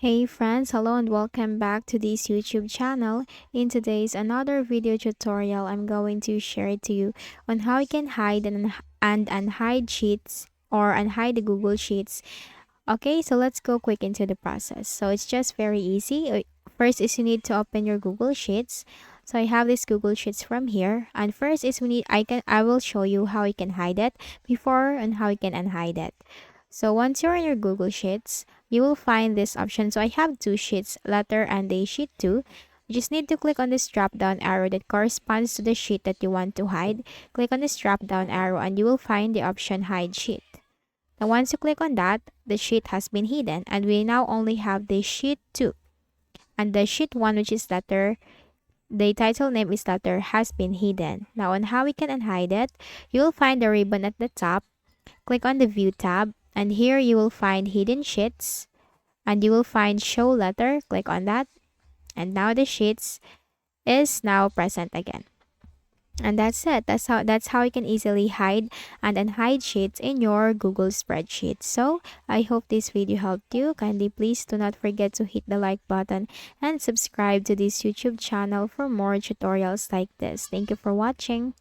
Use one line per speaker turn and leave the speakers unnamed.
Hey friends, hello and welcome back to this YouTube channel. In today's another video tutorial, I'm going to share to you on how you can hide and unhide sheets or unhide the Google Sheets. Okay, so let's go quick into the process. So it's just very easy. First is you need to open your Google Sheets. So I have this Google Sheets from here, and first is I will show you how you can hide it before and how you can unhide it. So once you're in your Google Sheets, you will find this option. So I have two sheets, letter and a sheet 2. You just need to click on this drop down arrow that corresponds to the sheet that you want to hide. Click on this drop down arrow and you will find the option hide sheet. Now once you click on that, the sheet has been hidden and we now only have the sheet 2. And the sheet 1, which is letter, the title name is letter, has been hidden. Now on how we can unhide it, you will find the ribbon at the top. Click on the View tab, and here you will find Hidden Sheets, and you will find Show Letter. Click on that, and now the sheets is now present again. And that's it. That's how you can easily hide and unhide sheets in your Google spreadsheet. So I hope this video helped you. Kindly please do not forget to hit the like button and subscribe to this YouTube channel for more tutorials like this. Thank you for watching.